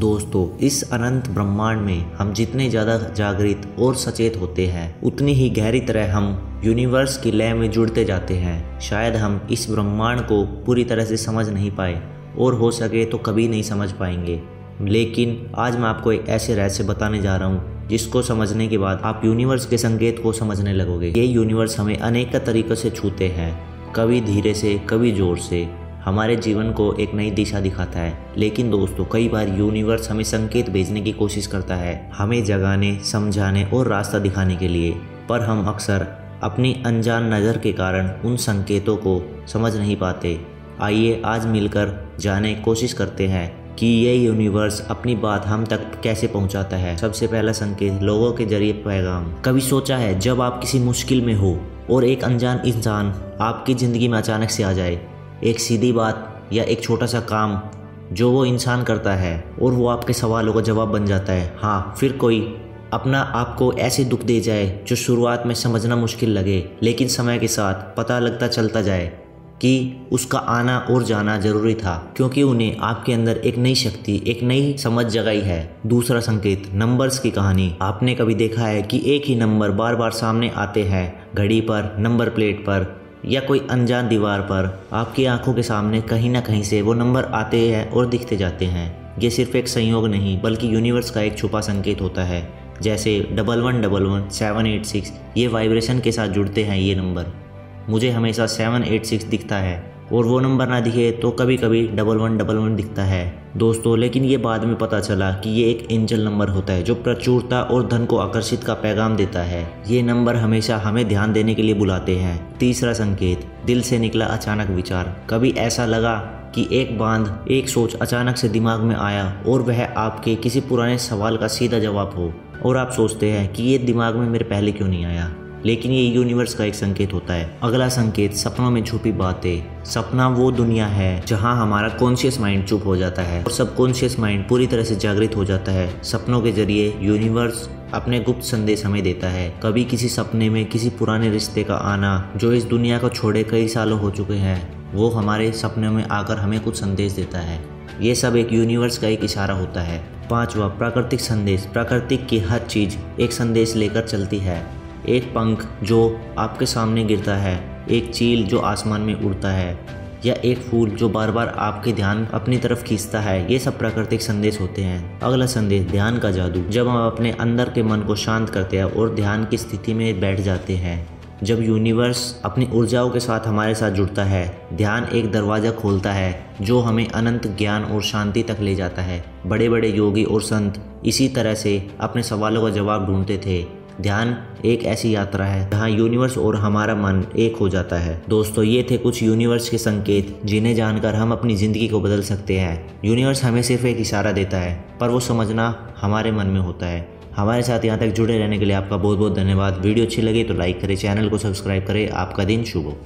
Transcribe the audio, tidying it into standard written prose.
दोस्तों, इस अनंत ब्रह्मांड में हम जितने ज़्यादा जागृत और सचेत होते हैं उतनी ही गहरी तरह हम यूनिवर्स की लय में जुड़ते जाते हैं। शायद हम इस ब्रह्मांड को पूरी तरह से समझ नहीं पाए और हो सके तो कभी नहीं समझ पाएंगे, लेकिन आज मैं आपको एक ऐसे रहस्य बताने जा रहा हूँ जिसको समझने के बाद आप यूनिवर्स के संकेत को समझने लगोगे। ये यूनिवर्स हमें अनेक तरीक़ों से छूते हैं, कभी धीरे से, कभी ज़ोर से, हमारे जीवन को एक नई दिशा दिखाता है। लेकिन दोस्तों, कई बार यूनिवर्स हमें संकेत भेजने की कोशिश करता है, हमें जगाने, समझाने और रास्ता दिखाने के लिए, पर हम अक्सर अपनी अनजान नज़र के कारण उन संकेतों को समझ नहीं पाते। आइए आज मिलकर जाने कोशिश करते हैं कि ये यूनिवर्स अपनी बात हम तक कैसे पहुंचाता है। सबसे पहला संकेत, लोगों के जरिए पैगाम। कभी सोचा है जब आप किसी मुश्किल में हो और एक अनजान इंसान आपकी ज़िंदगी में अचानक से आ जाए, एक सीधी बात या एक छोटा सा काम जो वो इंसान करता है और वो आपके सवालों का जवाब बन जाता है। हाँ, फिर कोई अपना आपको ऐसे दुख दे जाए जो शुरुआत में समझना मुश्किल लगे, लेकिन समय के साथ पता लगता चलता जाए कि उसका आना और जाना ज़रूरी था, क्योंकि उन्हें आपके अंदर एक नई शक्ति, एक नई समझ जगाई है। दूसरा संकेत, नंबर्स की कहानी। आपने कभी देखा है कि एक ही नंबर बार बार सामने आते हैं, घड़ी पर, नंबर प्लेट पर या कोई अनजान दीवार पर। आपकी आंखों के सामने कहीं ना कहीं से वो नंबर आते हैं और दिखते जाते हैं। ये सिर्फ एक संयोग नहीं बल्कि यूनिवर्स का एक छुपा संकेत होता है। जैसे 1111 786, ये वाइब्रेशन के साथ जुड़ते हैं। ये नंबर मुझे हमेशा 786 दिखता है और वो नंबर ना दिखे तो कभी कभी 1111 दिखता है दोस्तों। लेकिन ये बाद में पता चला कि ये एक एंजल नंबर होता है जो प्रचुरता और धन को आकर्षित का पैगाम देता है। ये नंबर हमेशा हमें ध्यान देने के लिए बुलाते हैं। तीसरा संकेत, दिल से निकला अचानक विचार। कभी ऐसा लगा कि एक बांध, एक सोच अचानक से दिमाग में आया और वह आपके किसी पुराने सवाल का सीधा जवाब हो, और आप सोचते हैं कि ये दिमाग में मेरे पहले क्यों नहीं आया, लेकिन ये यूनिवर्स का एक संकेत होता है। अगला संकेत, सपनों में छुपी बातें। सपना वो दुनिया है जहां हमारा कॉन्शियस माइंड चुप हो जाता है और सबकॉन्शियस माइंड पूरी तरह से जागृत हो जाता है। सपनों के जरिए यूनिवर्स अपने गुप्त संदेश हमें देता है। कभी किसी सपने में किसी पुराने रिश्ते का आना जो इस दुनिया को छोड़े कई सालों हो चुके हैं, वो हमारे सपनों में आकर हमें कुछ संदेश देता है। ये सब एक यूनिवर्स का एक इशारा होता है। पांचवा, प्राकृतिक संदेश। प्राकृतिक की हर चीज़ एक संदेश लेकर चलती है। एक पंख जो आपके सामने गिरता है, एक चील जो आसमान में उड़ता है, या एक फूल जो बार बार आपके ध्यान अपनी तरफ खींचता है, ये सब प्राकृतिक संदेश होते हैं। अगला संदेश, ध्यान का जादू। जब हम अपने अंदर के मन को शांत करते हैं और ध्यान की स्थिति में बैठ जाते हैं, जब यूनिवर्स अपनी ऊर्जाओं के साथ हमारे साथ जुड़ता है, ध्यान एक दरवाज़ा खोलता है जो हमें अनंत ज्ञान और शांति तक ले जाता है। बड़े बड़े योगी और संत इसी तरह से अपने सवालों का जवाब ढूंढते थे। ध्यान एक ऐसी यात्रा है जहाँ यूनिवर्स और हमारा मन एक हो जाता है। दोस्तों, ये थे कुछ यूनिवर्स के संकेत जिन्हें जानकर हम अपनी ज़िंदगी को बदल सकते हैं। यूनिवर्स हमें सिर्फ एक इशारा देता है, पर वो समझना हमारे मन में होता है। हमारे साथ यहाँ तक जुड़े रहने के लिए आपका बहुत बहुत धन्यवाद। वीडियो अच्छी लगी तो लाइक करें, चैनल को सब्सक्राइब करें। आपका दिन शुभ हो।